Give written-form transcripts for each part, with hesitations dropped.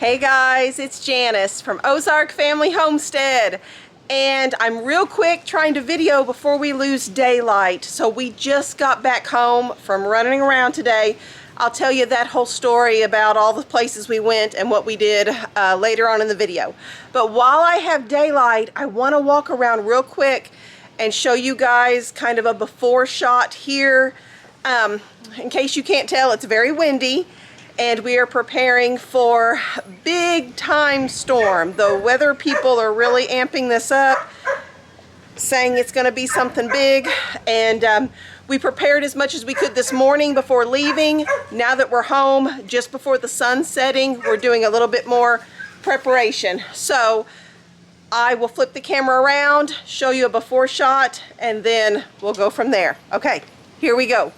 Hey guys, it's Janice from Ozark Family Homestead, and I'm real quick trying to video before we lose daylight. So we just got back home from running around today. I'll tell you that whole story about all the places we went and what we did later on in the video. But while I have daylight, I want to walk around real quick and show you guys kind of a before shot here. In case you can't tell, it's very windy. And we are preparing for big time storm. The weather people are really amping this up, saying it's going to be something big. And we prepared as much as we could this morning before leaving. Now that we're home, just before the sun's setting, we're doing a little bit more preparation. So I will flip the camera around, show you a before shot, and then we'll go from there. Okay, here we go.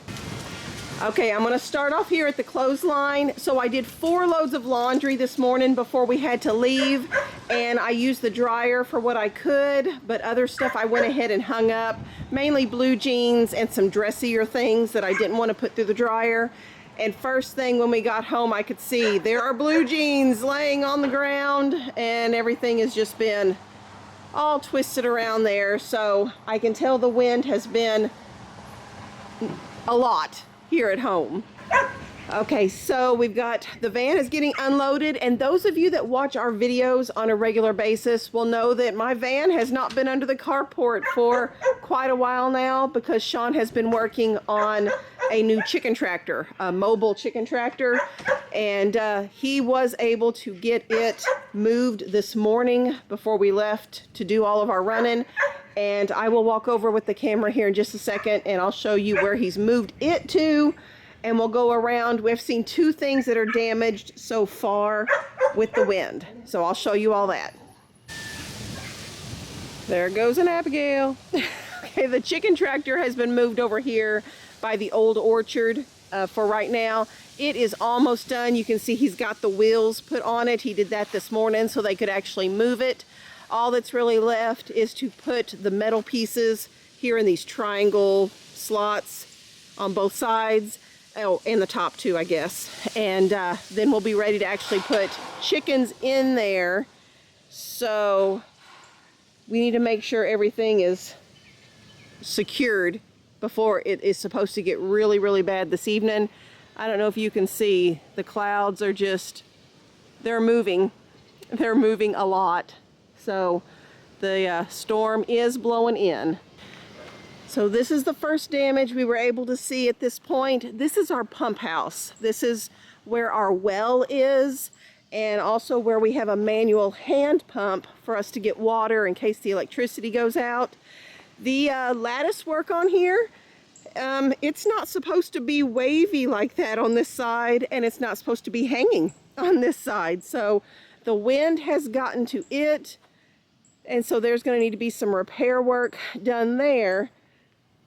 Okay, I'm going to start off here at the clothesline. So I did 4 loads of laundry this morning before we had to leave, and I used the dryer for what I could, but other stuff I went ahead and hung up, mainly blue jeans and some dressier things that I didn't want to put through the dryer. And first thing when we got home, I could see there are blue jeans laying on the ground, and everything has just been all twisted around there. So I can tell the wind has been a lot here at home. Okay, so we've got the van is getting unloaded, and those of you that watch our videos on a regular basis will know that my van has not been under the carport for quite a while now because Shawn has been working on a new chicken tractor, a mobile chicken tractor, and he was able to get it moved this morning before we left to do all of our running. And I will walk over with the camera here in just a second, and I'll show you where he's moved it to, and we'll go around. We've seen 2 things that are damaged so far with the wind, so I'll show you all that. There goes an Abigail. Okay, the chicken tractor has been moved over here by the old orchard for right now. It is almost done. You can see he's got the wheels put on it. He did that this morning so they could actually move it. All that's really left is to put the metal pieces here in these triangle slots on both sides. Oh, and the top too, I guess. And then we'll be ready to actually put chickens in there. So we need to make sure everything is secured before it is supposed to get really, really bad this evening. I don't know if you can see, the clouds are just, they're moving. They're moving a lot. So the storm is blowing in. So this is the first damage we were able to see at this point. This is our pump house. This is where our well is, and also where we have a manual hand pump for us to get water in case the electricity goes out. The lattice work on here, it's not supposed to be wavy like that on this side, and it's not supposed to be hanging on this side. So the wind has gotten to it, and so there's going to need to be some repair work done there.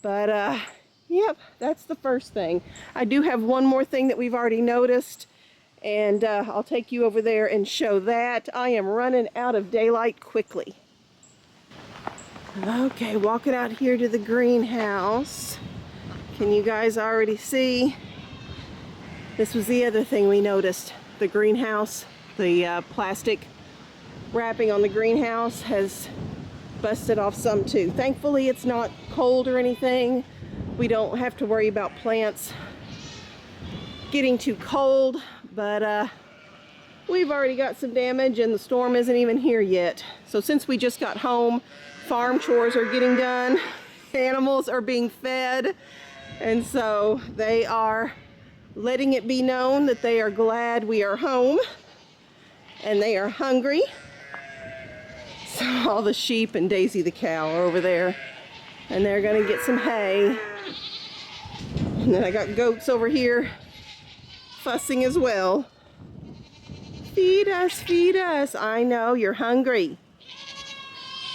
But yep, that's the first thing. I do have one more thing that we've already noticed, and I'll take you over there and show that. I am running out of daylight quickly. Okay, walking out here to the greenhouse. Can you guys already see? This was the other thing we noticed. The greenhouse, the plastic wrapping on the greenhouse has busted off some too. Thankfully it's not cold or anything. We don't have to worry about plants getting too cold, but we've already got some damage, and the storm isn't even here yet. So since we just got home, farm chores are getting done, animals are being fed, and so they are letting it be known that they are glad we are home, and they are hungry. So all the sheep and Daisy the cow are over there, and they're gonna get some hay. And then I got goats over here fussing as well. Feed us, feed us. I know you're hungry.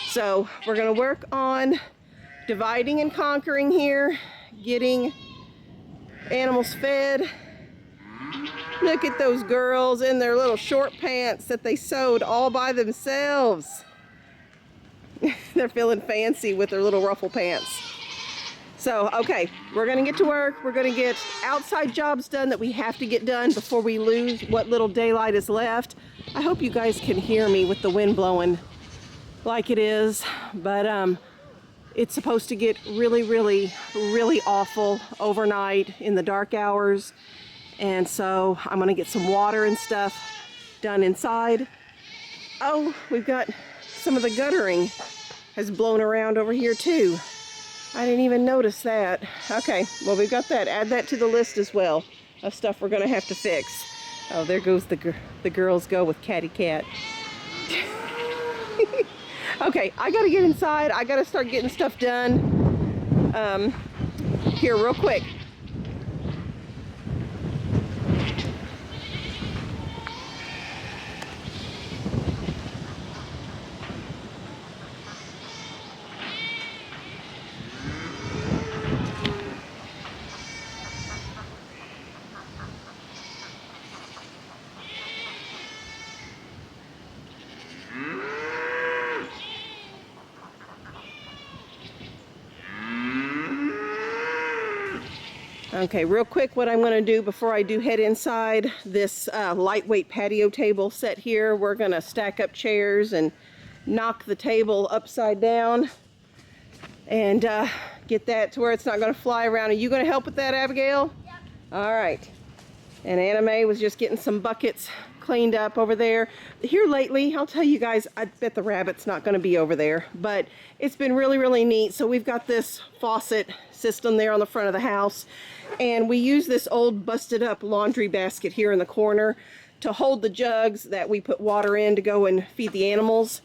So we're gonna work on dividing and conquering here, getting animals fed. Look at those girls in their little short pants that they sewed all by themselves. They're feeling fancy with their little ruffle pants. So, okay, we're gonna get to work. We're gonna get outside jobs done that we have to get done before we lose what little daylight is left. I hope you guys can hear me with the wind blowing like it is, but it's supposed to get really, really, really awful overnight in the dark hours. And so I'm gonna get some water and stuff done inside. Oh, we've got some of the guttering has blown around over here too. I didn't even notice that. Okay, well, we've got that. Add that to the list as well of stuff we're gonna have to fix. Oh, there goes the girls go with catty cat. Okay, I gotta get inside. I gotta start getting stuff done here real quick. Okay, real quick, what I'm going to do before I do head inside this lightweight patio table set here, we're going to stack up chairs and knock the table upside down and get that to where it's not going to fly around. Are you going to help with that, Abigail? Yep. All right. And Anna Mae was just getting some buckets cleaned up over there. Here lately, I'll tell you guys, I bet the rabbit's not going to be over there, but it's been really, really neat. So we've got this faucet system there on the front of the house, and we use this old busted up laundry basket here in the corner to hold the jugs that we put water in to go and feed the animals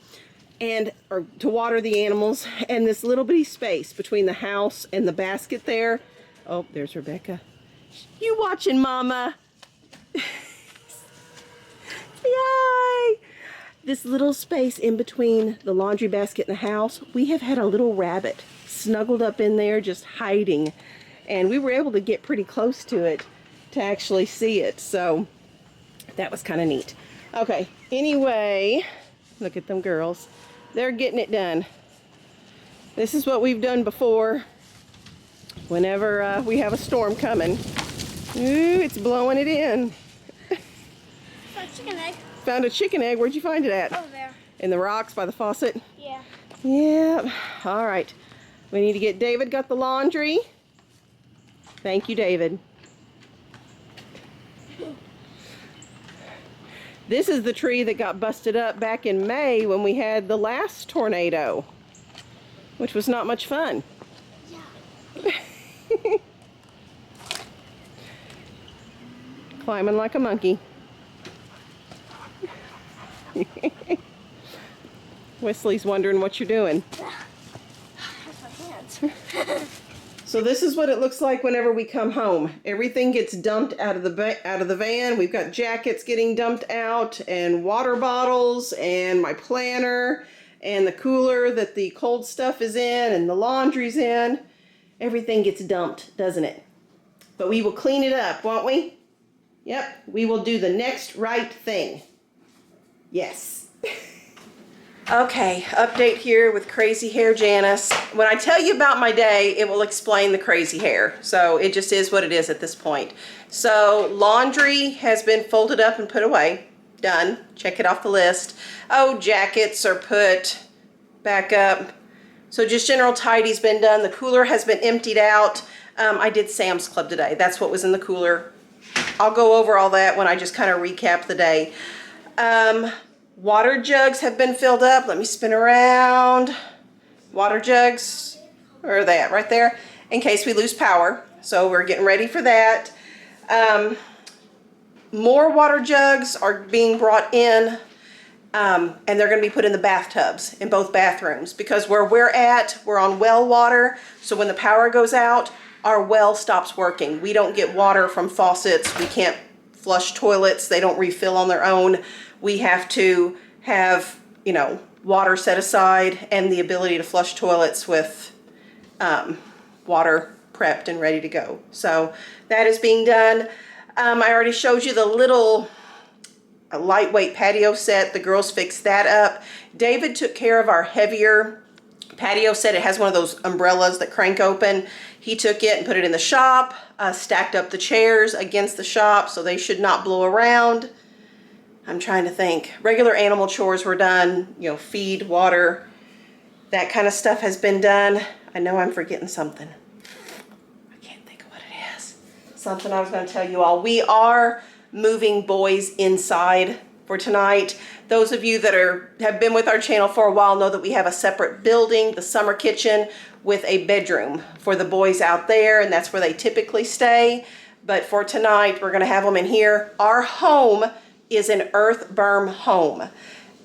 or to water the animals, and this little bitty space between the house and the basket there. Oh, there's Rebekah. You watching, Mama? Yay! This little space in between the laundry basket and the house, we have had a little rabbit snuggled up in there just hiding, and we were able to get pretty close to it to actually see it, so that was kind of neat. Okay, anyway, look at them girls. They're getting it done. This is what we've done before whenever we have a storm coming. Ooh, it's blowing it in. Chicken egg. Found a chicken egg. Where'd you find it at? Over there. In the rocks by the faucet? Yeah. Yeah. All right. We need to get David got the laundry. Thank you, David. This is the tree that got busted up back in May when we had the last tornado, which was not much fun. Yeah. Climbing like a monkey. Wesley's wondering what you're doing. That's my hands. So this is what it looks like whenever we come home. Everything gets dumped out of the van. We've got jackets getting dumped out, and water bottles, and my planner, and the cooler that the cold stuff is in, and the laundry's in. Everything gets dumped, doesn't it? But we will clean it up, won't we? Yep, we will do the next right thing. Yes. Okay, update here with crazy hair Janice. When I tell you about my day, it will explain the crazy hair. So it just is what it is at this point. So laundry has been folded up and put away. Done. Check it off the list. Oh, jackets are put back up. So just general tidy's been done. The cooler has been emptied out. I did Sam's Club today. That's what was in the cooler. I'll go over all that when I just kind of recap the day. Water jugs have been filled up. Let me spin around. Water jugs, where are they at? Right there, in case we lose power. So we're getting ready for that. More water jugs are being brought in, and they're going to be put in the bathtubs in both bathrooms, because where we're at, we're on well water. So when the power goes out, our well stops working. We don't get water from faucets. We can't flush toilets. They don't refill on their own. We have to have, you know, water set aside and the ability to flush toilets with water prepped and ready to go. So that is being done. I already showed you the little lightweight patio set. The girls fixed that up. David took care of our heavier patio set. It has one of those umbrellas that crank open. He took it and put it in the shop, stacked up the chairs against the shop so they should not blow around. I'm trying to think. Regular animal chores were done, you know, feed, water, that kind of stuff has been done. I know I'm forgetting something. I can't think of what it is. Something I was going to tell you all. We are moving boys inside for tonight. Those of you that have been with our channel for a while know that we have a separate building, the summer kitchen, with a bedroom for the boys out there, and that's where they typically stay. But for tonight, we're going to have them in here. Our home is an earth berm home.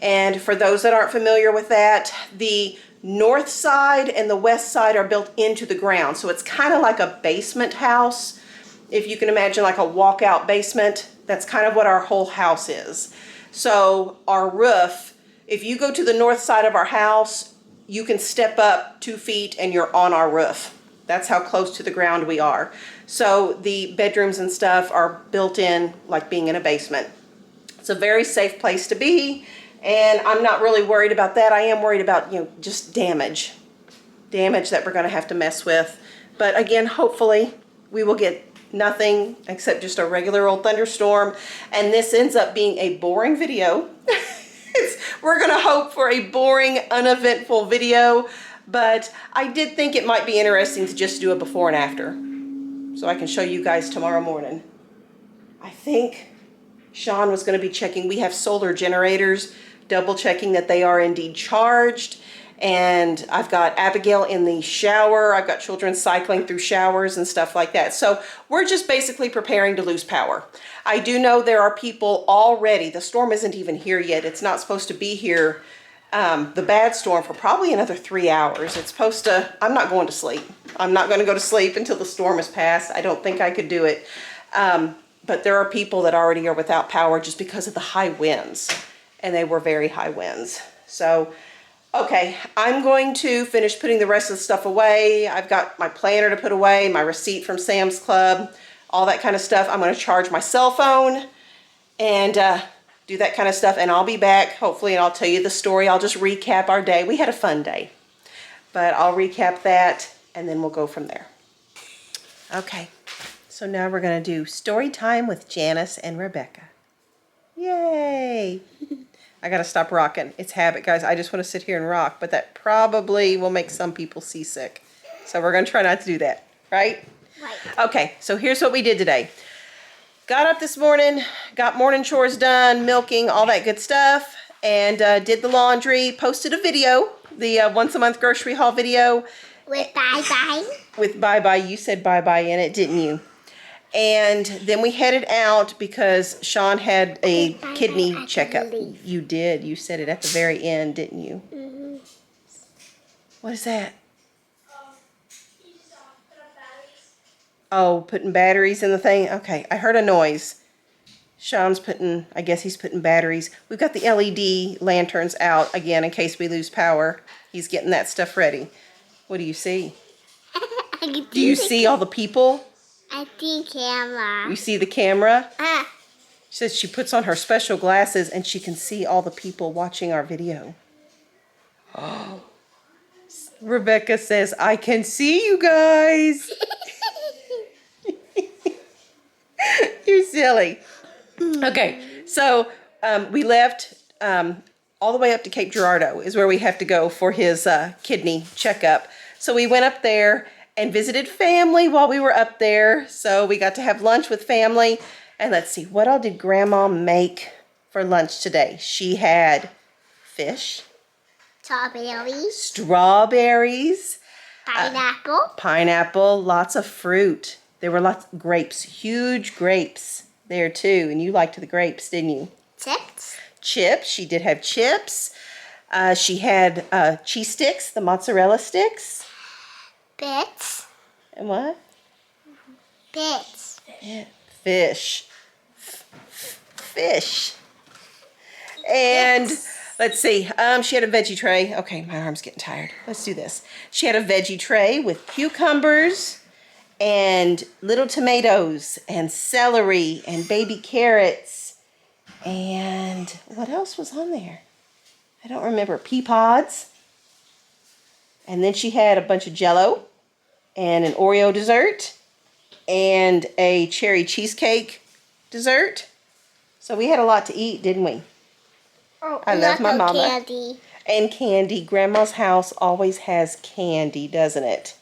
And for those that aren't familiar with that, the north side and the west side are built into the ground. So it's kind of like a basement house. If you can imagine like a walkout basement, that's kind of what our whole house is. So our roof, if you go to the north side of our house, you can step up 2 feet and you're on our roof. That's how close to the ground we are. So the bedrooms and stuff are built in like being in a basement. It's a very safe place to be, and I'm not really worried about that. I am worried about, you know, just damage that we're going to have to mess with. But again, hopefully we will get nothing except just a regular old thunderstorm, and this ends up being a boring video. We're going to hope for a boring, uneventful video, but I did think it might be interesting to just do a before and after so I can show you guys tomorrow morning. I think Shawn was going to be checking. We have solar generators, double checking that they are indeed charged. And I've got Abigail in the shower. I've got children cycling through showers and stuff like that. So we're just basically preparing to lose power. I do know there are people already, the storm isn't even here yet. It's not supposed to be here, the bad storm, for probably another 3 hours. It's supposed to, I'm not going to sleep. I'm not going to go to sleep until the storm has passed. I don't think I could do it. But there are people that already are without power just because of the high winds. And they were very high winds. So, okay, I'm going to finish putting the rest of the stuff away. I've got my planner to put away, my receipt from Sam's Club, all that kind of stuff. I'm going to charge my cell phone and do that kind of stuff. And I'll be back, hopefully, and I'll tell you the story. I'll just recap our day. We had a fun day. But I'll recap that, and then we'll go from there. Okay. So now we're going to do story time with Janice and Rebekah. Yay! I got to stop rocking. It's habit, guys. I just want to sit here and rock, but that probably will make some people seasick. So we're going to try not to do that, right? Right. Okay, so here's what we did today. Got up this morning, got morning chores done, milking, all that good stuff, and did the laundry, posted a video, the once a month grocery haul video. With bye-bye. With bye-bye. You said bye-bye in it, didn't you? And then we headed out because Shawn had a kidney checkup. You did. You said it at the very end, didn't you? Mm-hmm. What is that? Oh, putting batteries in the thing? Okay, I heard a noise. Shawn's putting, I guess he's putting batteries. We've got the LED lanterns out again in case we lose power. He's getting that stuff ready. What do you see? Do you see all the people? I see camera. You see the camera? She says she puts on her special glasses and she can see all the people watching our video. Oh. Rebekah says, I can see you guys. You're silly. Okay, so we left all the way up to Cape Girardeau is where we have to go for his kidney checkup. So we went up there and visited family while we were up there. So we got to have lunch with family. And let's see, what all did Grandma make for lunch today? She had fish. Strawberries. Pineapple. Lots of fruit. There were lots of grapes. Huge grapes there too. And you liked the grapes, didn't you? Chips. She did have chips. She had cheese sticks, the mozzarella sticks. Bits. And what? Bits. Fish. Fish. And let's see. She had a veggie tray. Okay, my arm's getting tired. Let's do this. She had a veggie tray with cucumbers and little tomatoes and celery and baby carrots. And what else was on there? I don't remember. Pea pods. And then she had a bunch of Jell-O and an Oreo dessert and a cherry cheesecake dessert. So we had a lot to eat, didn't we? Oh, I love my mama. Candy. And candy. Grandma's house always has candy, doesn't it?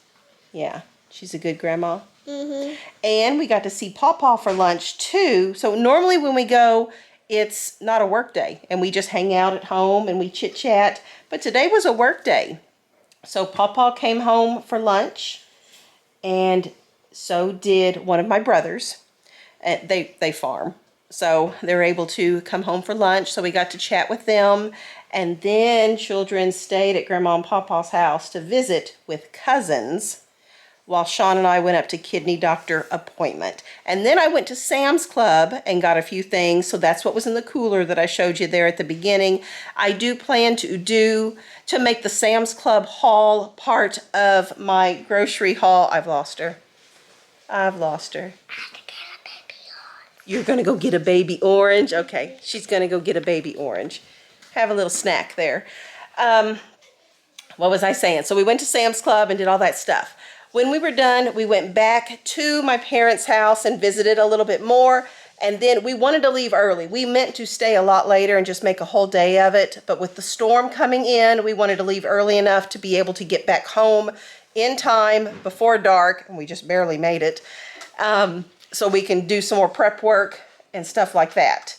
Yeah, she's a good grandma. And we got to see Pawpaw for lunch too. So normally when we go, it's not a work day and we just hang out at home and we chit chat. But today was a work day. So Pawpaw came home for lunch, and so did one of my brothers. They farm. So they were able to come home for lunch. So we got to chat with them. And then children stayed at Grandma and Pawpaw's house to visit with cousins, while Shawn and I went up to kidney doctor appointment. And then I went to Sam's Club and got a few things. So that's what was in the cooler that I showed you there at the beginning. I do plan to make the Sam's Club haul part of my grocery haul. I've lost her. You're gonna go get a baby orange? Okay, she's gonna go get a baby orange. Have a little snack there. What was I saying? So we went to Sam's Club and did all that stuff. When we were done, we went back to my parents' house and visited a little bit more. And then we wanted to leave early. We meant to stay a lot later and just make a whole day of it. But with the storm coming in, we wanted to leave early enough to be able to get back home in time before dark. And we just barely made it. So we can do some more prep work and stuff like that.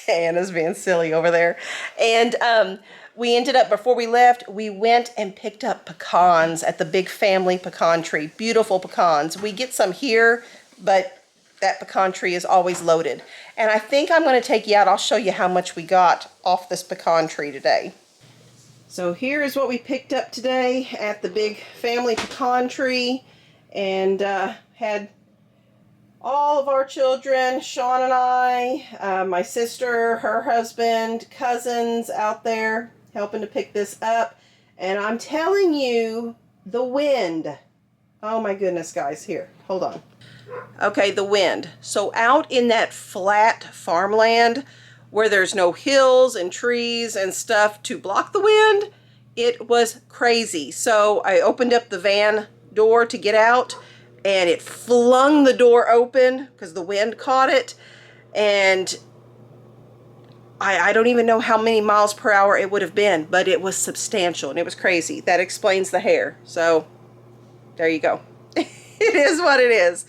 Anna's being silly over there. And we ended up, before we left, we went and picked up pecans at the big family pecan tree. Beautiful pecans. We get some here, but that pecan tree is always loaded. And I think I'm going to take you out. I'll show you how much we got off this pecan tree today. So here is what we picked up today at the big family pecan tree. And had all of our children, Shawn and I, my sister, her husband, cousins out there helping to pick this up. And I'm telling you, the wind. Oh my goodness, guys. Here, hold on. Okay, the wind. So out in that flat farmland where there's no hills and trees and stuff to block the wind, it was crazy. So I opened up the van door to get out, and it flung the door open because the wind caught it, and I don't even know how many miles per hour it would have been, but it was substantial and it was crazy. That explains the hair. So there you go. It is what it is.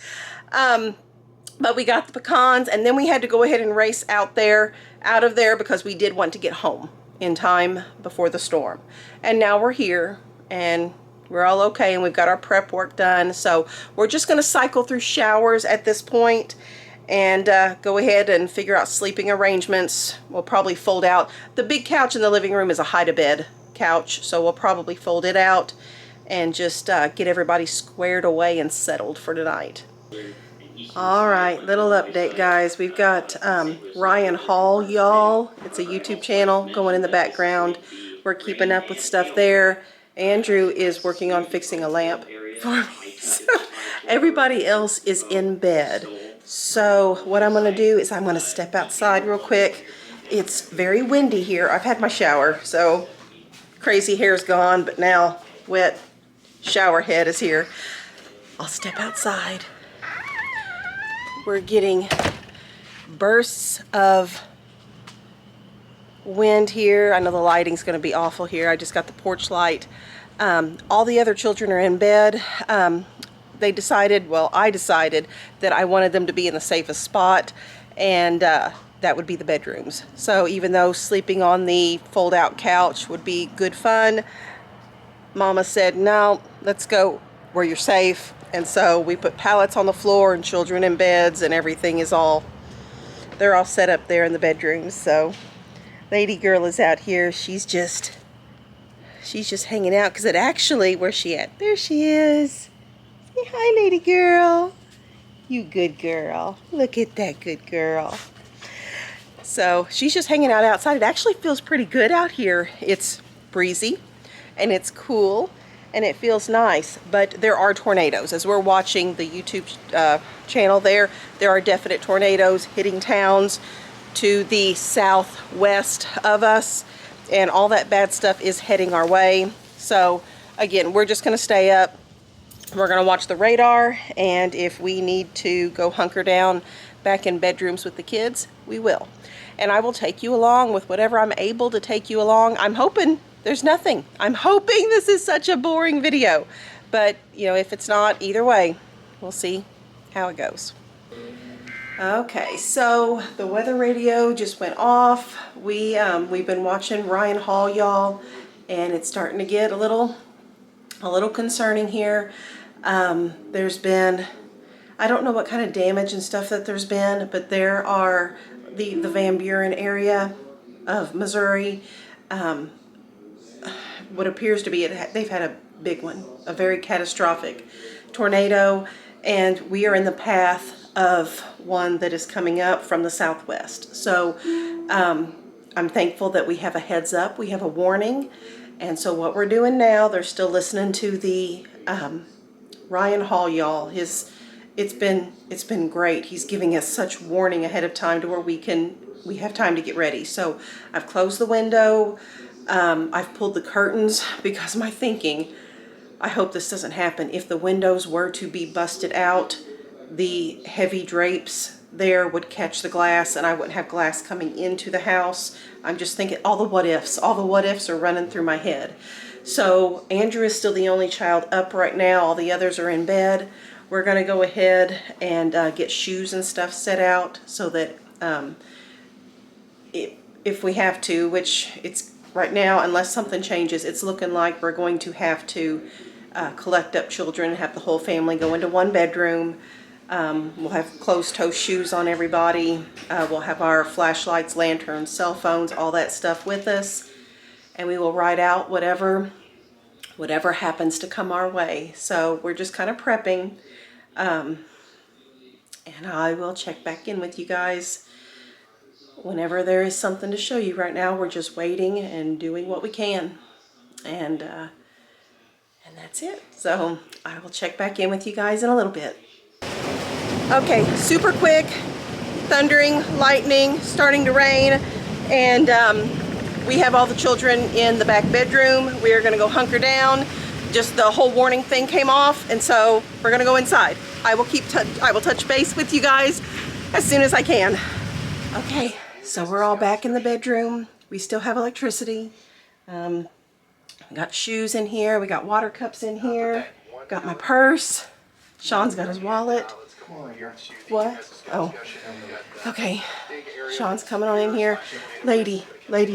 But we got the pecans, and then we had to go ahead and race out of there because we did want to get home in time before the storm. And now we're here and we're all okay, and we've got our prep work done. So we're just going to cycle through showers at this point and go ahead and figure out sleeping arrangements. We'll probably fold out. The big couch in the living room is a hide-a-bed couch, so we'll probably fold it out and just get everybody squared away and settled for tonight. All right, little update, guys. We've got Ryan Hall, y'all. It's a YouTube channel going in the background. We're keeping up with stuff there. Andrew is working on fixing a lamp for me. So everybody else is in bed. So what I'm going to do is I'm going to step outside real quick. It's very windy here. I've had my shower, so crazy hair's gone, but now wet shower head is here. I'll step outside. We're getting bursts of wind here. I know the lighting's going to be awful here. I just got the porch light. All the other children are in bed. They decided, well, I decided that I wanted them to be in the safest spot, and that would be the bedrooms. So even though sleeping on the fold-out couch would be good fun, Mama said, no, let's go where you're safe. And so we put pallets on the floor and children in beds, and everything is they're all set up there in the bedrooms. So lady girl is out here. She's just hanging out because it actually, where's she at? There she is. Say hi, lady girl. You good girl. Look at that good girl. So she's just hanging out outside. It actually feels pretty good out here. It's breezy and it's cool and it feels nice, but there are tornadoes. As we're watching the YouTube channel there are definite tornadoes hitting towns to the southwest of us. and all that bad stuff is heading our way. So again, we're just going to stay up. We're going to watch the radar, and if we need to go hunker down back in bedrooms with the kids, we will. And I will take you along with whatever I'm able to take you along. I'm hoping there's nothing. I'm hoping this is such a boring video. But, you know, if it's not, either way, we'll see how it goes. Okay, so the weather radio just went off. We've been watching Ryan Hall, y'all, and it's starting to get a little concerning here. There's been, I don't know what kind of damage and stuff that there's been, but there are the Van Buren area of Missouri, what appears to be, they've had a big one, a very catastrophic tornado, and we are in the path of one that is coming up from the southwest. So I'm thankful that we have a heads up, we have a warning, and so what we're doing now, they're still listening to the Ryan Hall, y'all. It's been great. He's giving us such warning ahead of time to where we have time to get ready. So I've closed the window. I've pulled the curtains because my thinking, I hope this doesn't happen. If the windows were to be busted out, the heavy drapes there would catch the glass and I wouldn't have glass coming into the house. I'm just thinking all the what ifs are running through my head. So Andrew is still the only child up right now. All the others are in bed. We're going to go ahead and get shoes and stuff set out so that if we have to, which it's right now, unless something changes, it's looking like we're going to have to collect up children and have the whole family go into one bedroom. We'll have closed-toe shoes on everybody. We'll have our flashlights, lanterns, cell phones, all that stuff with us. And we will ride out whatever happens to come our way. So we're just kind of prepping. And I will check back in with you guys whenever there is something to show you. Right now we're just waiting and doing what we can. And that's it. So I will check back in with you guys in a little bit. Okay, super quick, thundering, lightning, starting to rain, and we have all the children in the back bedroom. We are going to go hunker down. Just the whole warning thing came off, and so we're going to go inside. I will touch base with you guys as soon as I can. Okay, so we're all back in the bedroom. We still have electricity. We got shoes in here. We got water cups in here. Got my purse. Shawn's got his wallet. What? Oh. Okay. Sean's coming on in here. Lady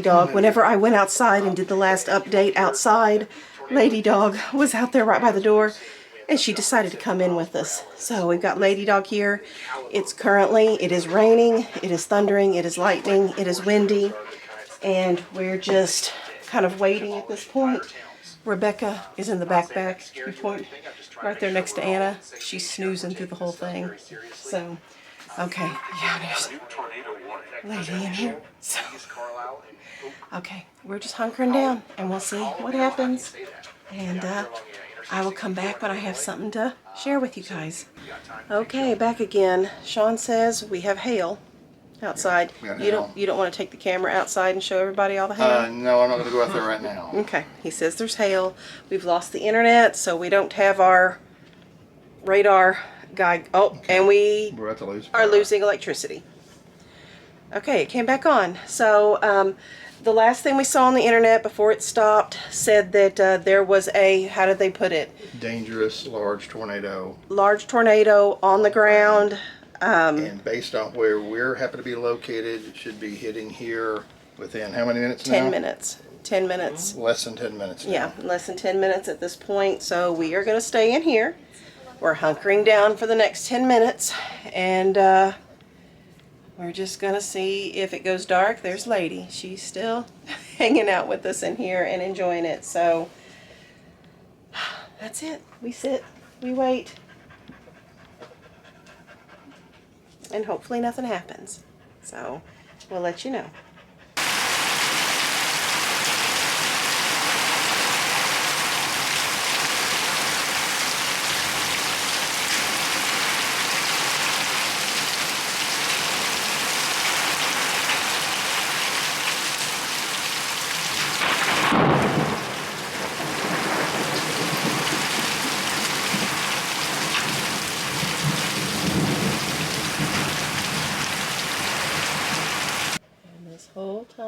dog. Whenever I went outside and did the last update outside, Lady Dog was out there right by the door, and she decided to come in with us. So we've got Lady Dog here. It is raining, it is thundering, it is lightning, it is windy, and we're just kind of waiting at this point. Rebekah is in the backpack point right there next to Anna. She's snoozing through the whole thing. So, okay, yeah, there's Lady in here. So, okay, we're just hunkering down, and we'll see what happens. And I will come back when I have something to share with you guys. Okay, back again. Shawn says we have hail outside. You don't want to take the camera outside and show everybody all the hail? No, I'm not going to go out there right now. Okay, he says there's hail. We've lost the internet, so we don't have our radar guide. Oh, okay. And we are losing electricity. Okay, it came back on. So the last thing we saw on the internet before it stopped said that there was a, how did they put it? Dangerous large tornado. Large tornado on the ground. And based on where we're happen to be located, it should be hitting here within how many minutes now? 10 minutes. 10 minutes. Less than 10 minutes now. Yeah, less than 10 minutes at this point. So we are going to stay in here. We're hunkering down for the next 10 minutes. And we're just going to see if it goes dark. There's Lady. She's still hanging out with us in here and enjoying it. So that's it. We sit. We wait. And hopefully nothing happens. So we'll let you know.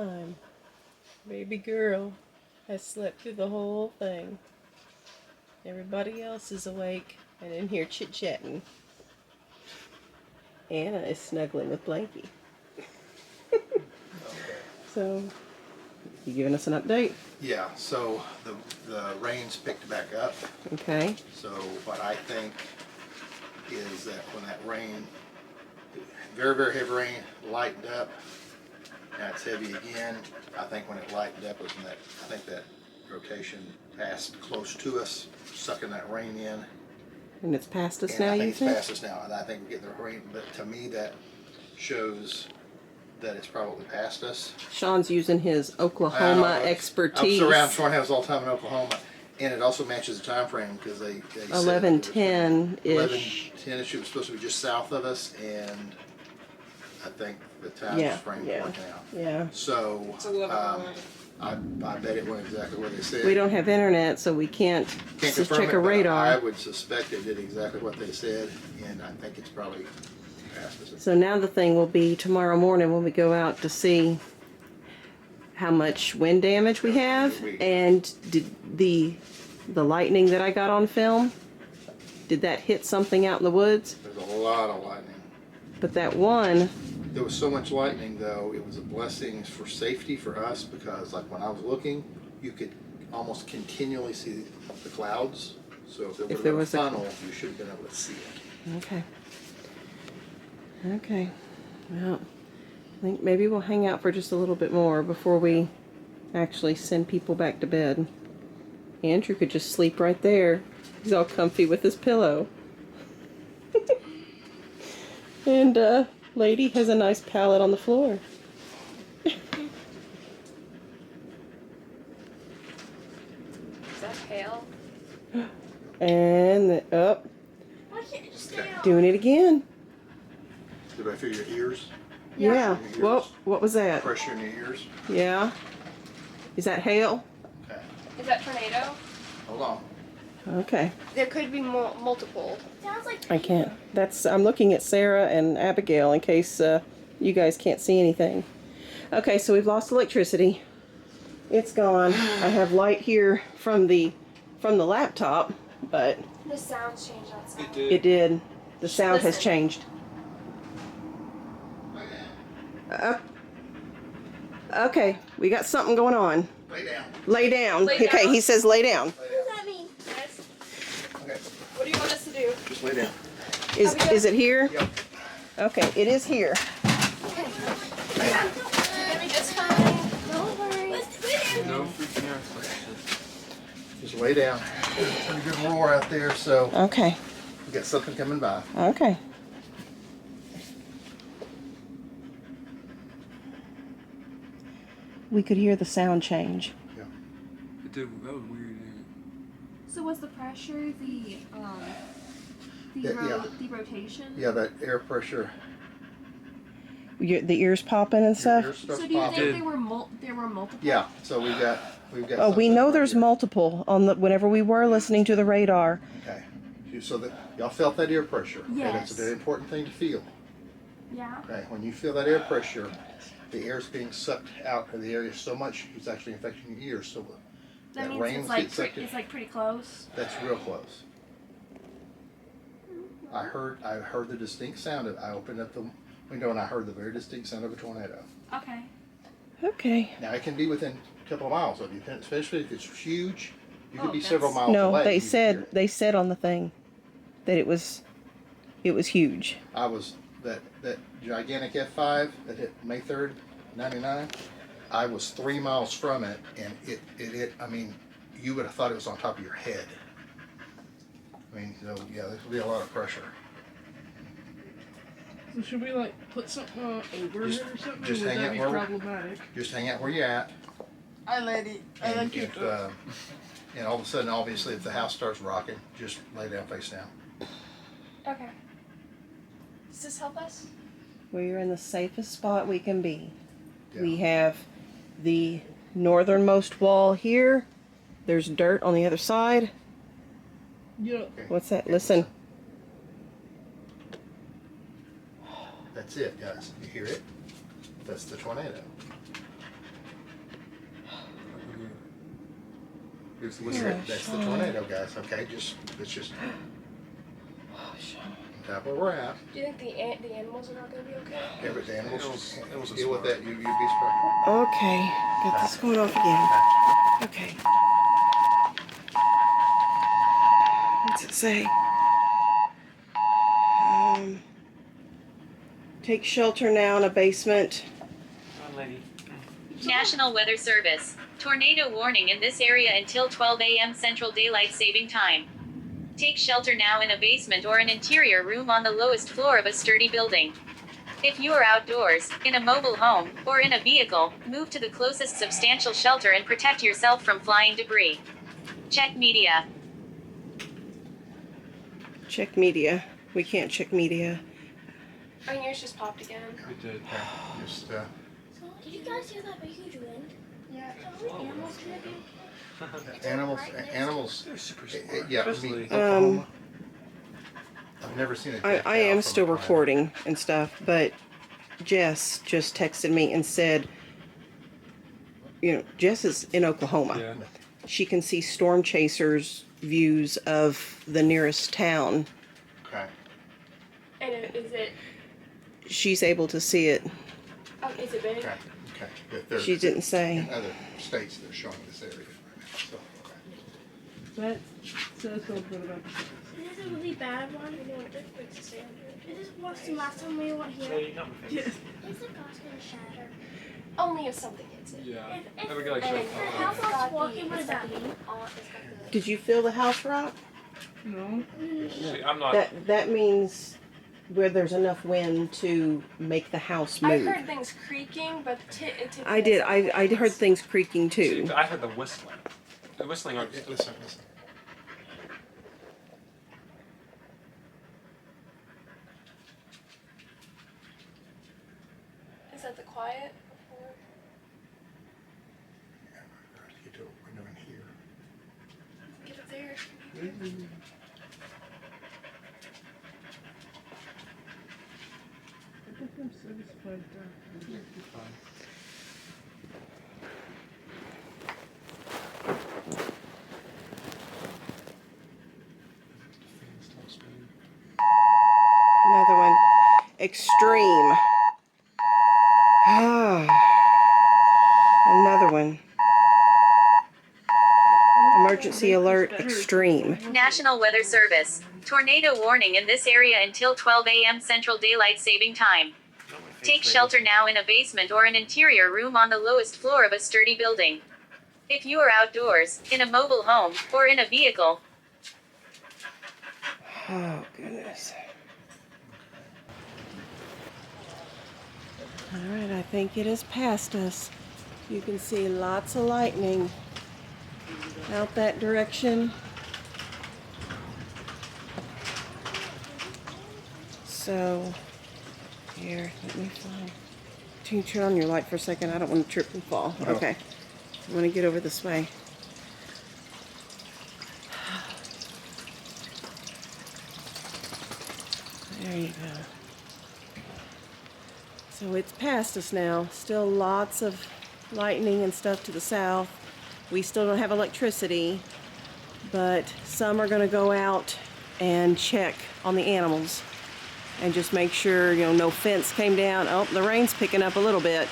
time. Baby girl has slept through the whole thing. Everybody else is awake and in here chit-chatting. Anna is snuggling with Blanky. So, you giving us an update? Yeah, so the rain's picked back up. Okay. So what I think is that when that rain, very, very heavy rain, lightened up, now it's heavy again. I think when it lightened up was when I think that rotation passed close to us, sucking that rain in. And it's past us And now, I think you it's think? past us now, and I think we're getting the rain, but to me that shows that it's probably past us. Sean's using his Oklahoma expertise. I was around Shawn House all the time in Oklahoma, and it also matches the time frame because they said 11:10-ish. 11:10-ish. It was supposed to be just south of us, and I think the time frame working out. Yeah. So I bet it went exactly where they said. We don't have internet, so we can't just confirm check it, a but radar. I would suspect it did exactly what they said, and I think it's probably past us. So now the thing will be tomorrow morning when we go out to see how much wind damage we have, and did the lightning that I got on film, did that hit something out in the woods? There's a lot of lightning. But that one, There was so much lightning, though, it was a blessing for safety for us because, like, when I was looking, you could almost continually see the clouds. So if there was a funnel, you should have been able to see it. okay. Okay. Well, I think maybe we'll hang out for just a little bit more before we actually send people back to bed. Andrew could just sleep right there. He's all comfy with his pillow. And, Lady has a nice pallet on the floor. Is that hail? And, up. Why can't you stay out? Doing it again. Did I feel your ears? Yeah. Your Well, ears? what was that? Pressure in your ears? Yeah. Is that hail? Okay. Is that tornado? Hold on. Okay. There could be multiple. Sounds like I can't. I'm looking at Sarah and Abigail in case you guys can't see anything. Okay, so we've lost electricity. It's gone. I have light here from the laptop, but The sounds changed outside. it did. The sound has Listen. changed. Okay, we got something going on. Lay down. Lay down. Lay Okay, down. he says lay down. Lay down. what does that mean? Yes. Okay. What do you want us to do? Just lay down. Is it here? Yep. Okay, it is here. Gonna be just fine. Don't worry. No freaking out. Just lay down. Pretty good roar out there, so Okay. we got something coming by. Okay. We could hear the sound change. It did, that was weird. So was the pressure Yeah. the rotation? Yeah, that air pressure. The ears popping and Your stuff. ears starts So do you popping. think there were multiple? Yeah, so we've got. Oh, we something know right there's here. multiple on the. Whenever we were listening to the radar. Okay. So that y'all felt that air pressure. Okay, that's a Yes. very important thing to feel. Yeah. Okay, when you feel that air pressure, the air's being sucked out of the area so much it's actually infecting your ears. So That means rain it's like gets sucked in. it's like pretty close. That's real close. I heard the distinct sound of. I opened up the window and I heard the very distinct sound of a tornado. Okay. Okay. Now it can be within a couple of miles of you, especially if it's huge. You could Oh, be several that's- miles No, away. they You can hear it. said on the thing that it was huge. I was that gigantic F5 that hit May 3rd, '99. I was 3 miles from it, and it hit. I mean, you would have thought it was on top of your head. I mean, so yeah, this will be a lot of pressure. So should we like put something over it or something? just or would hang that out be where we- problematic? Just hang out where you're at. I lady. I And like you. if, and all of a sudden, obviously, if the house starts rocking, just lay down face down. Okay. Does this help us? We're in the safest spot we can be. Yeah. We have the northernmost wall here. There's dirt on the other side. Yeah. Okay. What's that? Listen. That's it, guys. You hear it? That's the tornado. That's the tornado, guys. Okay, let's just tap where we're at. Do you think the animals are not going to be okay? Yeah, but the animals Animals are deal with smart. that. You'd be surprised. Okay, got this going off again. Okay. What's it say? Take shelter now in a basement. Come on, lady. National Weather Service. Tornado warning in this area until 12 a.m. Central Daylight Saving Time. Take shelter now in a basement or an interior room on the lowest floor of a sturdy building. If you are outdoors, in a mobile home, or in a vehicle, move to the closest substantial shelter and protect yourself from flying debris. Check media. Check media. We can't check media. Oh, yours just popped again. We did. Just So, did you guys hear that big huge wind? Yeah. So, are animals gonna be? animals. They're super Yeah, smart. I Especially. mean, Oklahoma. I've never seen it. I am still recording and stuff, but Jess just texted me and said, you know, Jess is in Oklahoma. Yeah. She can see storm chasers views of the nearest town. Okay. And is it? She's able to see it. Oh, is it big? Okay. Okay. But they're- She didn't say. In other states, they're showing this area right now. So, okay. That says something about the Is this a really bad one? I know earthquakes to stay under. Is this worse than last time we were So here? you come with me. Yes. Is the glass gonna shatter? Only if something hits it. Yeah. If Abigail, And should the have house called. was walking, what does that mean? Did you feel the house rock? No. See, I'm not. That means where there's enough wind to make the house I move. heard things creaking, but it took I me did. a I second. heard things creaking See, too. I heard the whistling. The whistling. Are Yeah, listen. Is that the quiet? Before? Get to a window in here. Get up there. I think I'm satisfied there. Another one. Extreme. Another one. Emergency alert extreme. National Weather Service. Tornado warning in this area until 12 a.m. Central Daylight Saving Time. Take shelter now in a basement or an interior room on the lowest floor of a sturdy building. If you are outdoors, in a mobile home, or in a vehicle, Oh, goodness. All right, I think it has passed us. You can see lots of lightning out that direction. So, here, let me find. Can you turn on your light for a second? I don't want to trip and fall. No. Okay. I'm going to get over this way. There you go. So it's past us now. Still lots of lightning and stuff to the south. We still don't have electricity, but some are going to go out and check on the animals and just make sure, you know, no fence came down. Oh, the rain's picking up a little bit.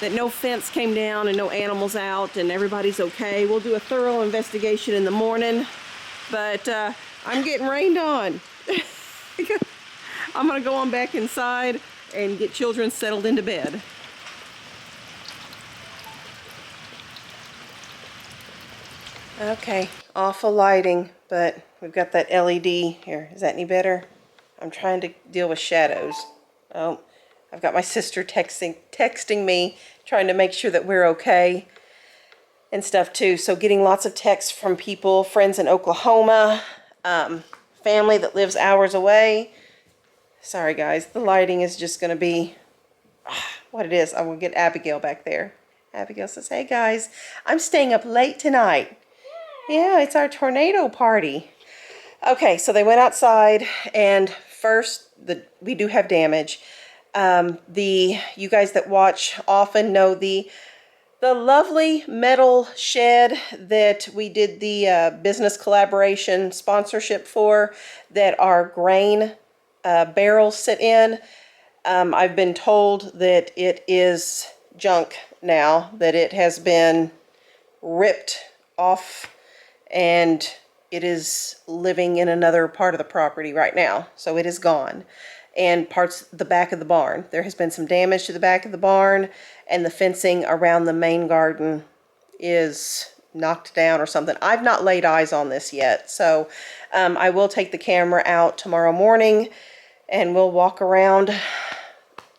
That no fence came down and no animals out and everybody's okay. We'll do a thorough investigation in the morning, but I'm getting rained on. I'm gonna go on back inside and get children settled into bed. Okay, awful lighting, but we've got that LED here. Is that any better? I'm trying to deal with shadows. Oh, I've got my sister texting me, trying to make sure that we're okay and stuff too. So getting lots of texts from people, friends in Oklahoma, family that lives hours away. Sorry guys, the lighting is just gonna be what it is. I will get Abigail back there. Abigail says, hey guys, I'm staying up late tonight. Yeah, it's our tornado party. Okay, so they went outside and first, we do have damage. You guys that watch often know the The lovely metal shed that we did the business collaboration sponsorship for, that our grain barrels sit in, I've been told that it is junk now, that it has been ripped off and it is living in another part of the property right now. So it is gone. And parts the back of the barn. There has been some damage to the back of the barn, and the fencing around the main garden is knocked down or something. I've not laid eyes on this yet, so I will take the camera out tomorrow morning and we'll walk around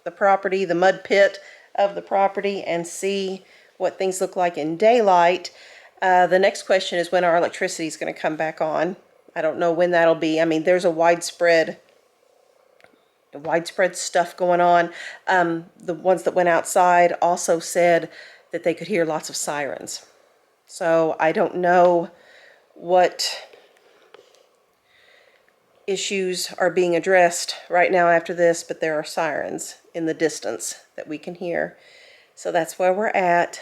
the property, the mud pit of the property, and see what things look like in daylight. The next question is when our electricity is going to come back on. I don't know when that'll be. I mean, there's a widespread stuff going on. The ones that went outside also said that they could hear lots of sirens. So I don't know what issues are being addressed right now after this, but there are sirens in the distance that we can hear. So that's where we're at.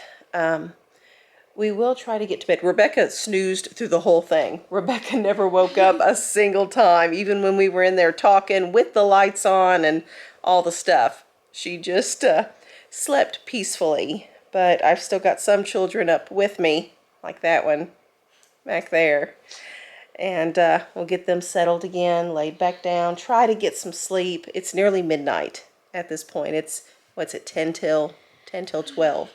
We will try to get to bed. Rebekah snoozed through the whole thing. Rebekah never woke up a single time, even when we were in there talking with the lights on and all the stuff. She just slept peacefully. But I've still got some children up with me, like that one back there. And we'll get them settled again, laid back down, try to get some sleep. It's nearly midnight at this point. It's, what's it, 10 till 12.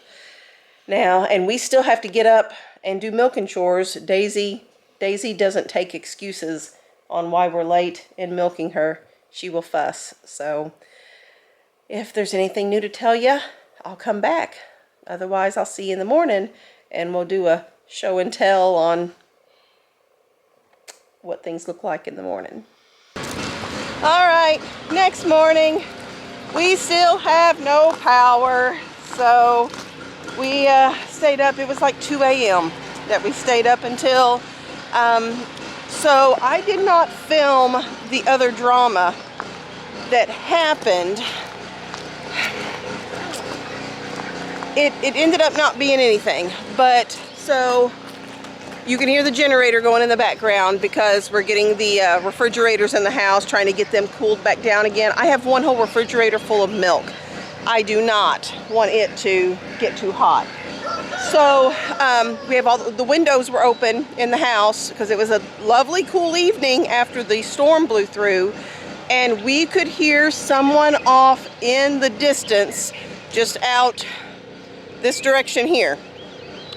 Now, and we still have to get up and do milking chores. Daisy doesn't take excuses on why we're late in milking her. She will fuss. So if there's anything new to tell you, I'll come back. Otherwise, I'll see you in the morning and we'll do a show and tell on what things look like in the morning. All right, next morning, we still have no power. So we stayed up. It was like 2 a.m. that we stayed up until. So I did not film the other drama that happened. It ended up not being anything, but so you can hear the generator going in the background because we're getting the refrigerators in the house, trying to get them cooled back down again. I have one whole refrigerator full of milk. I do not want it to get too hot. So we have all the windows were open in the house because it was a lovely cool evening after the storm blew through, and we could hear someone off in the distance, just out this direction here,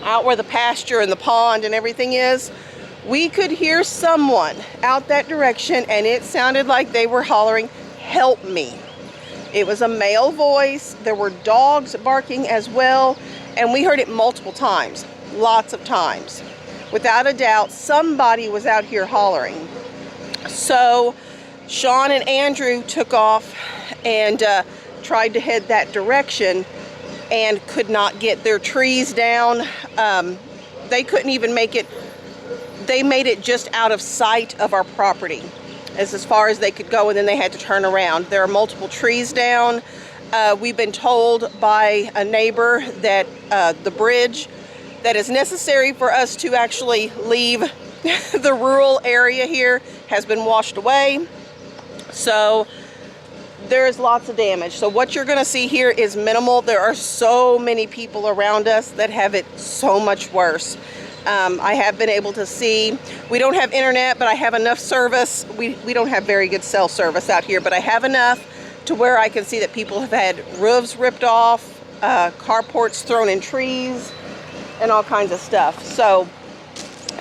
out where the pasture and the pond and everything is. We could hear someone out that direction, and it sounded like they were hollering, "Help me." It was a male voice. There were dogs barking as well, and we heard it multiple times, lots of times. Without a doubt, somebody was out here hollering. So Shawn and Andrew took off and tried to head that direction and could not get their trees down. They couldn't even make it. They made it just out of sight of our property, as far as they could go, and then they had to turn around. There are multiple trees down. We've been told by a neighbor that the bridge that is necessary for us to actually leave the rural area here has been washed away. So there is lots of damage. So what you're gonna see here is minimal. There are so many people around us that have it so much worse. I have been able to see, we don't have internet, but I have enough service. We don't have very good cell service out here, but I have enough to where I can see that people have had roofs ripped off, carports thrown in trees, and all kinds of stuff. So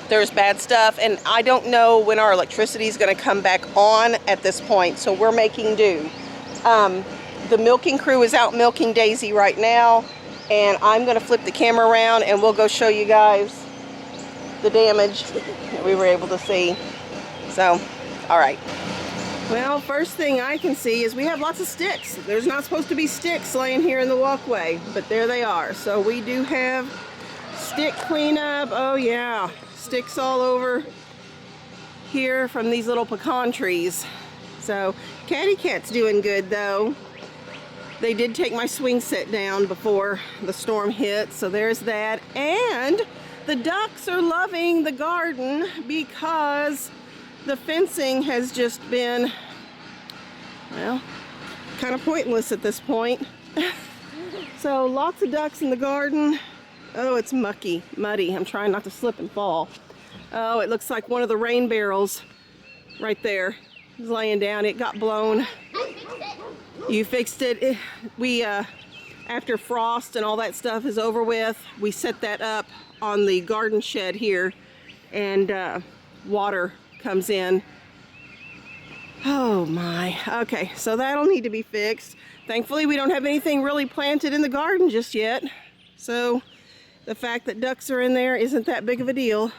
there's bad stuff, and I don't know when our electricity is going to come back on at this point, so we're making do. The milking crew is out milking Daisy right now, and I'm going to flip the camera around and we'll go show you guys the damage that we were able to see. So, all right. Well, first thing I can see is we have lots of sticks. There's not supposed to be sticks laying here in the walkway, but there they are. So we do have stick cleanup. Oh yeah, sticks all over here from these little pecan trees. So Catty Cat's doing good though. They did take my swing set down before the storm hit, so there's that. And the ducks are loving the garden because the fencing has just been, well, kind of pointless at this point. So lots of ducks in the garden. Oh, it's muddy. I'm trying not to slip and fall. Oh, it looks like one of the rain barrels right there is laying down. It got blown. You fixed it. We, after frost and all that stuff is over with, we set that up on the garden shed here, and water comes in. Oh my. Okay, so that'll need to be fixed. Thankfully, we don't have anything really planted in the garden just yet. So the fact that ducks are in there isn't that big of a deal.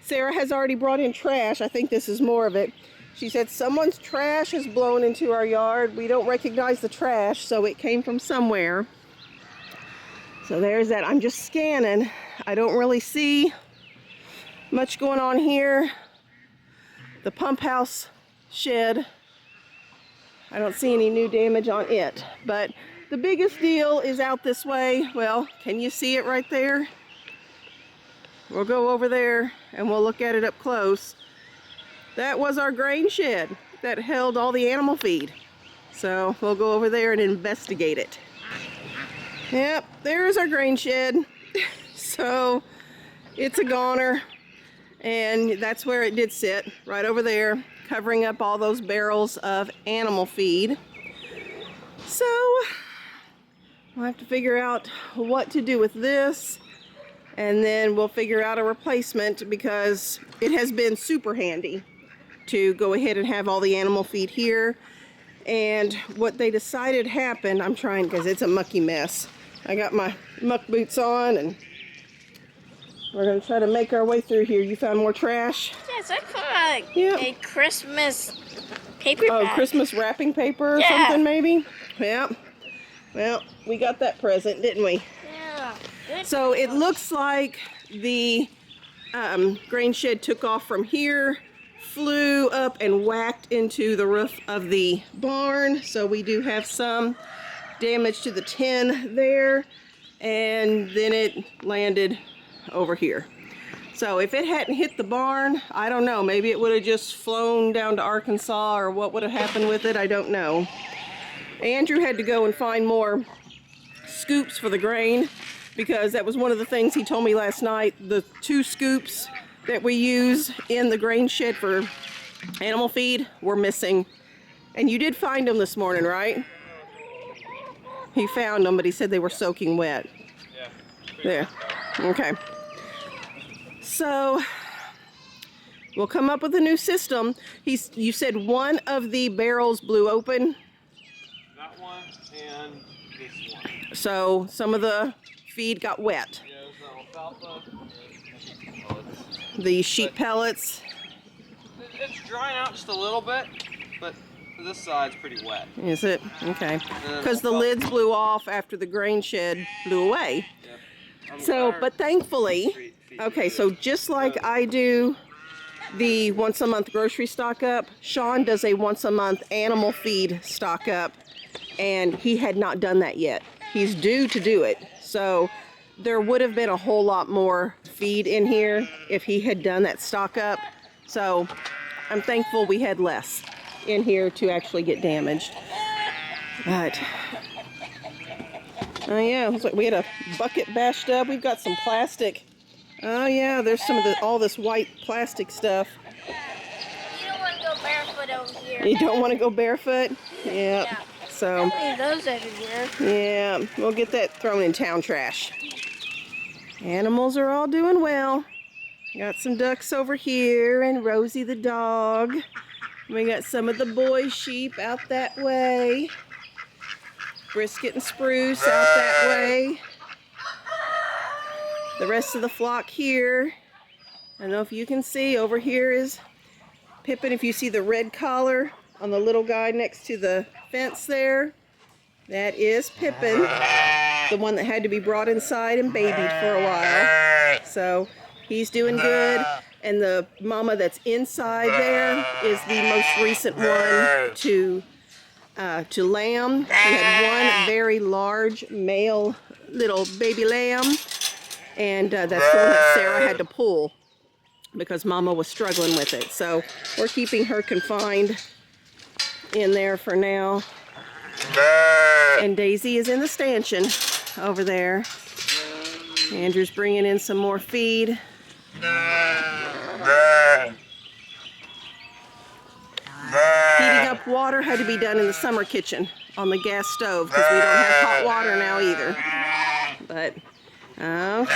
Sarah has already brought in trash. I think this is more of it. She said someone's trash has blown into our yard. We don't recognize the trash, so it came from somewhere. So there's that. I'm just scanning. I don't really see much going on here. The pump house shed, I don't see any new damage on it. But the biggest deal is out this way. Well, can you see it right there? We'll go over there and we'll look at it up close. That was our grain shed that held all the animal feed. So we'll go over there and investigate it. Yep, there's our grain shed. So it's a goner, and that's where it did sit, right over there, covering up all those barrels of animal feed. So we'll have to figure out what to do with this, and then we'll figure out a replacement, because it has been super handy to go ahead and have all the animal feed here. And what they decided happened, I'm trying, because it's a mucky mess. I got my muck boots on, and we're going to try to make our way through here. You found more trash? Yes, I found Yep. a Christmas paper Oh, bag. Christmas wrapping paper or Yeah. something maybe? Yep. Well, we got that present, didn't we? Yeah. Good. So it looks like the grain shed took off from here, flew up and whacked into the roof of the barn. So we do have some damage to the tin there, and then it landed over here. So if it hadn't hit the barn, I don't know, maybe it would have just flown down to Arkansas, or what would have happened with it, I don't know. Andrew had to go and find more scoops for the grain, because that was one of the things he told me last night. The 2 scoops that we use in the grain shed for animal feed were missing. And you did find them this morning, right? He found them, but he said they were soaking wet. Yeah. There. Okay. So we'll come up with a new system. You said one of the barrels blew open. That one and this one. So some of the feed got wet. Yeah, there's alfalfa. The sheep pellets. It's drying out just a little bit, but this side's pretty wet. Is it? Okay. Because the lids blew off after the grain shed blew away. So, but thankfully, okay, so just like I do the once a month grocery stock up, Shawn does a once a month animal feed stock up, and he had not done that yet. He's due to do it. So there would have been a whole lot more feed in here if he had done that stock up. So I'm thankful we had less in here to actually get damaged. But oh yeah, looks like we had a bucket bashed up. We've got some plastic. Oh yeah, there's some of all this white plastic stuff. You don't want to go barefoot over here. You don't want to go barefoot? Yep. Yeah. So Leave those everywhere. yeah, we'll get that thrown in town trash. Animals are all doing well. Got some ducks over here and Rosie the dog. We got some of the boy sheep out that way. Brisket and Spruce out that way. The rest of the flock here. I don't know if you can see, over here is Pippin. If you see the red collar on the little guy next to the fence there, that is Pippin, the one that had to be brought inside and babied for a while. So he's doing good. And the mama that's inside there is the most recent one to to lamb. She had one very large male little baby lamb, and that's the one that Sarah had to pull because Mama was struggling with it. So we're keeping her confined in there for now. And Daisy is in the stanchion over there. Andrew's bringing in some more feed. Heating up water had to be done in the summer kitchen on the gas stove because we don't have hot water now either. But, okay.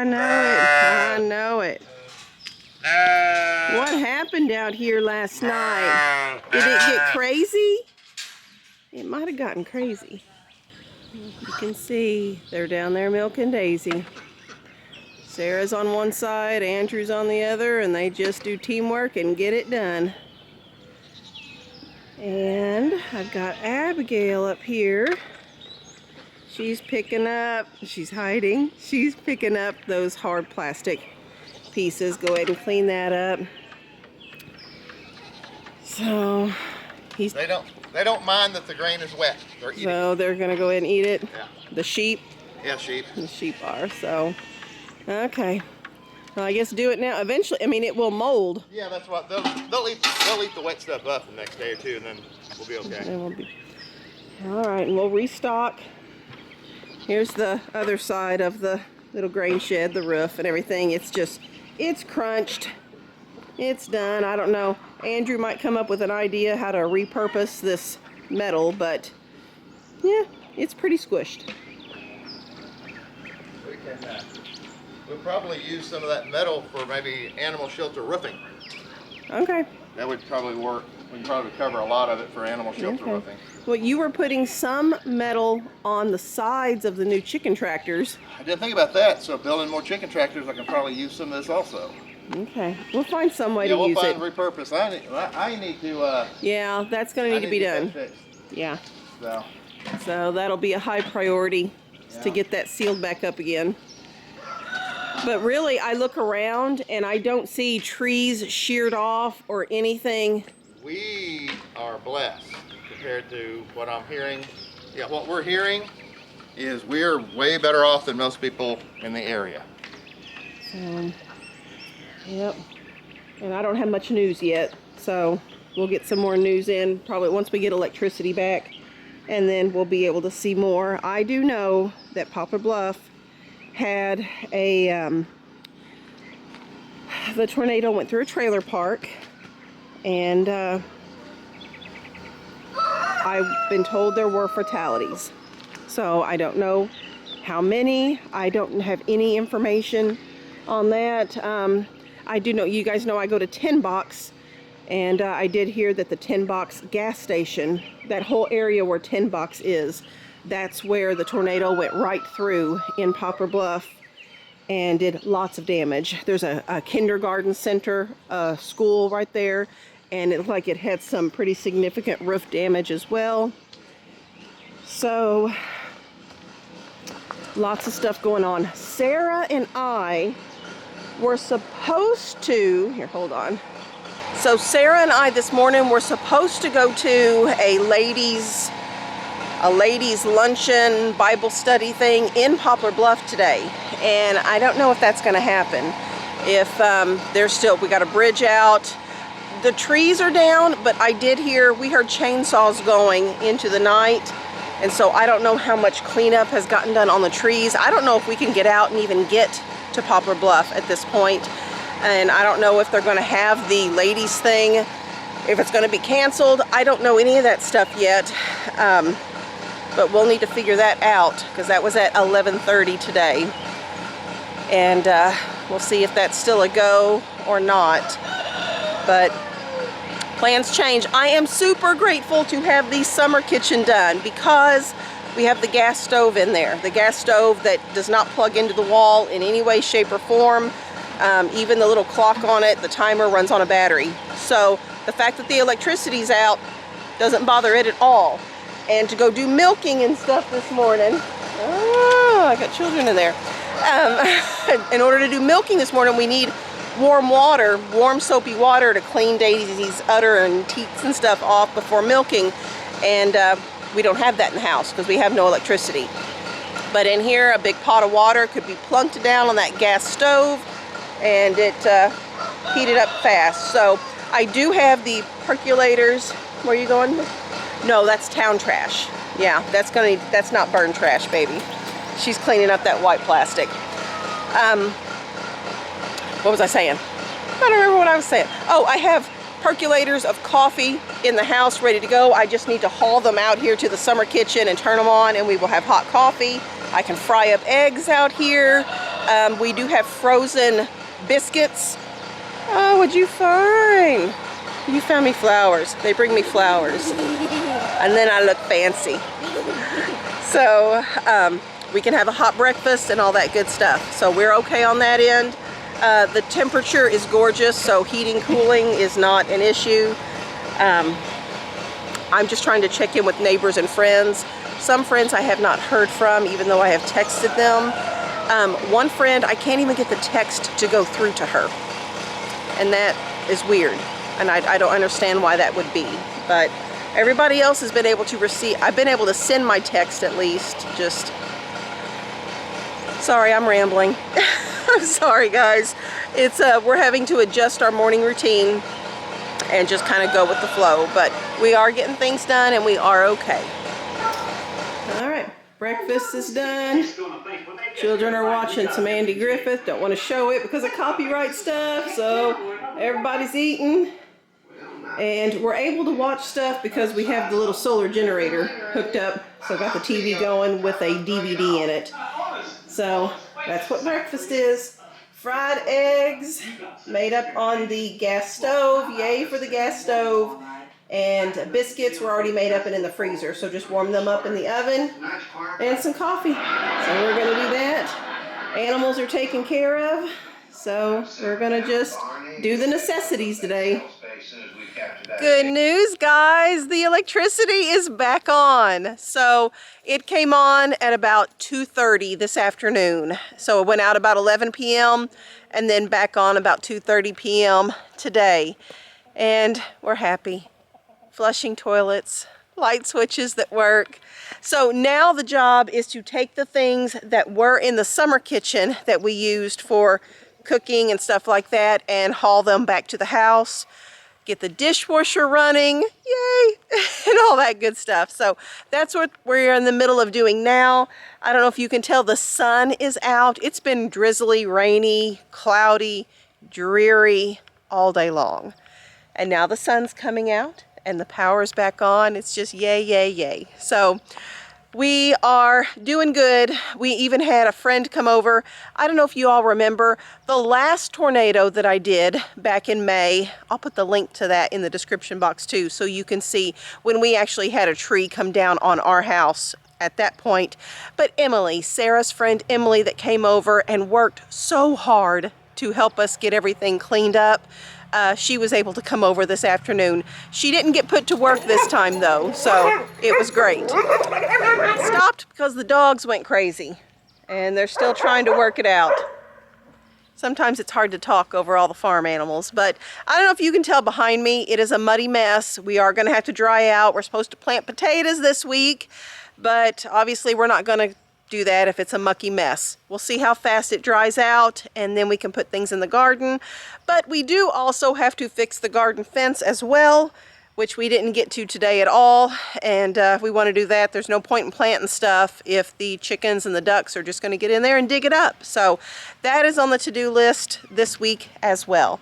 I know it. What happened out here last night? Did it get crazy? It might have gotten crazy. You can see they're down there milking Daisy. Sarah's on one side, Andrew's on the other, and they just do teamwork and get it done. And I've got Abigail up here. She's picking up, she's hiding, she's picking up those hard plastic pieces. Go ahead and clean that up. So, They don't mind that the grain is wet. They're eating. So they're gonna go ahead and eat it. Yeah. The sheep. Yeah, sheep. The sheep are, so okay. Well, I guess do it now. Eventually, I mean, it will mold. Yeah, that's what they'll eat the wet stuff up the next day or two, and then we'll be okay. It will be. All right, and we'll restock. Here's the other side of the little grain shed, the roof and everything. It's crunched. It's done. I don't know. Andrew might come up with an idea how to repurpose this metal, but yeah, it's pretty squished. We'll probably use some of that metal for maybe animal shelter roofing. Okay. That would probably work. We can probably cover a lot of it for animal shelter roofing. Well, you were putting some metal on the sides of the new chicken tractors. I didn't think about that, so building more chicken tractors, I can probably use some of this also. Okay. We'll find some way to we'll use it. find repurpose. I need to, yeah, that's going to need to be done. Yeah. So that'll be a high priority to get that sealed back up again. But really, I look around and I don't see trees sheared off or anything. We are blessed compared to what I'm hearing. Yeah, what we're hearing is we're way better off than most people in the area. Yep. And I don't have much news yet, so we'll get some more news in probably once we get electricity back, and then we'll be able to see more. I do know that Poplar Bluff had a the tornado went through a trailer park, and I've been told there were fatalities. So I don't know how many. I don't have any information on that. I do know, you guys know I go to 10 Box, and I did hear that the 10 Box gas station, that whole area where 10 Box is, that's where the tornado went right through in Poplar Bluff and did lots of damage. There's a kindergarten center, a school right there, and it looked like it had some pretty significant roof damage as well. So, lots of stuff going on. Sarah and I were supposed to, here, hold on. So Sarah and I this morning were supposed to go to a ladies' luncheon Bible study thing in Poplar Bluff today, and I don't know if that's going to happen. If we got a bridge out, the trees are down, but we heard chainsaws going into the night, and so I don't know how much cleanup has gotten done on the trees. I don't know if we can get out and even get to Poplar Bluff at this point, and I don't know if they're going to have the ladies thing, if it's going to be canceled. I don't know any of that stuff yet. But we'll need to figure that out because that was at 11:30 today. And we'll see if that's still a go or not. But plans change. I am super grateful to have the summer kitchen done because we have the gas stove in there. The gas stove that does not plug into the wall in any way, shape, or form. Even the little clock on it, the timer runs on a battery. So the fact that the electricity's out doesn't bother it at all. And to go do milking and stuff this morning. Oh, I got children in there. In order to do milking this morning, we need warm water, warm soapy water to clean Daisy's udder and teats and stuff off before milking, and we don't have that in the house because we have no electricity. But in here, a big pot of water could be plunked down on that gas stove, and it heated up fast. So I do have the percolators. Where are you going? No, that's town trash. Yeah, that's not burn trash, baby. She's cleaning up that white plastic. What was I saying? I don't remember what I was saying. Oh, I have percolators of coffee in the house ready to go. I just need to haul them out here to the summer kitchen and turn them on, and we will have hot coffee. I can fry up eggs out here. We do have frozen biscuits. Oh, what'd you find? You found me flowers. They bring me flowers. And then I look fancy. So we can have a hot breakfast and all that good stuff. So we're okay on that end. The temperature is gorgeous, so heating, cooling is not an issue. I'm just trying to check in with neighbors and friends. Some friends I have not heard from, even though I have texted them. One friend, I can't even get the text to go through to her. And that is weird. And I don't understand why that would be. But everybody else has been able to receive, I've been able to send my text at least. Just, sorry, I'm rambling. I'm sorry, guys. It's we're having to adjust our morning routine and just kind of go with the flow. But we are getting things done and we are okay. All right, breakfast is done. Children are watching some Andy Griffith. Don't want to show it because of copyright stuff, so everybody's eating. And we're able to watch stuff because we have the little solar generator hooked up. So I've got the TV going with a DVD in it. So that's what breakfast is. Fried eggs made up on the gas stove. Yay for the gas stove. And biscuits were already made up and in the freezer. So just warm them up in the oven. And some coffee. So we're going to do that. Animals are taken care of. So we're going to just do the necessities today. Good news, guys. The electricity is back on. So it came on at about 2:30 this afternoon. So it went out about 11 p.m. and then back on about 2:30 p.m. today. And we're happy. Flushing toilets, light switches that work. So now the job is to take the things that were in the summer kitchen that we used for cooking and stuff like that and haul them back to the house. Get the dishwasher running, yay, and all that good stuff. So that's what we're in the middle of doing now. I don't know if you can tell the sun is out. It's been drizzly, rainy, cloudy, dreary all day long. And now the sun's coming out and the power's back on. It's just yay, yay, yay. So we are doing good. We even had a friend come over. I don't know if you all remember the last tornado that I did back in May. I'll put the link to that in the description box too, so you can see when we actually had a tree come down on our house at that point. But Emily, Sarah's friend Emily, that came over and worked so hard to help us get everything cleaned up. She was able to come over this afternoon. She didn't get put to work this time though, so it was great. Stopped because the dogs went crazy and they're still trying to work it out. Sometimes it's hard to talk over all the farm animals, but I don't know if you can tell behind me, it is a muddy mess. We are going to have to dry out. We're supposed to plant potatoes this week, but obviously we're not going to do that if it's a mucky mess. We'll see how fast it dries out and then we can put things in the garden. But we do also have to fix the garden fence as well, which we didn't get to today at all. And if we want to do that, there's no point in planting stuff if the chickens and the ducks are just going to get in there and dig it up. So that is on the to-do list this week as well.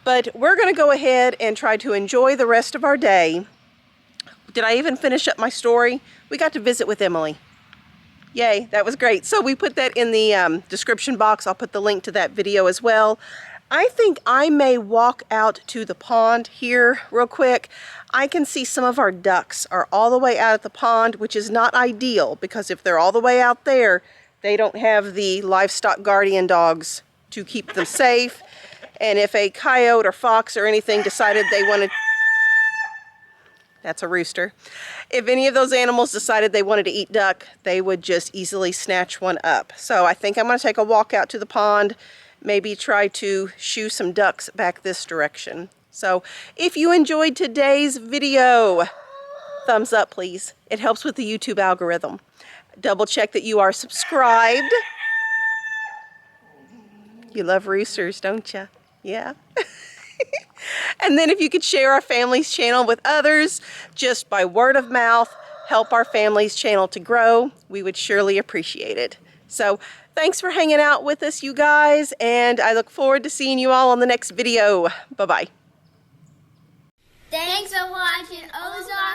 But we're going to go ahead and try to enjoy the rest of our day. Did I even finish up my story? We got to visit with Emily. Yay, that was great. So we put that in the description box. I'll put the link to that video as well. I think I may walk out to the pond here real quick. I can see some of our ducks are all the way out at the pond, which is not ideal because if they're all the way out there, they don't have the livestock guardian dogs to keep them safe. And if a coyote or fox or anything decided they wanted, that's a rooster. If any of those animals decided they wanted to eat duck, they would just easily snatch one up. So I think I'm going to take a walk out to the pond maybe try to shoo some ducks back this direction. So if you enjoyed today's video, thumbs up please. It helps with the YouTube algorithm. Double check that you are subscribed. You love roosters, don't you? Yeah. And then if you could share our family's channel with others, just by word of mouth, help our family's channel to grow, we would surely appreciate it. So thanks for hanging out with us, you guys, and I look forward to seeing you all on the next video. Bye-bye. Thanks for watching Ozark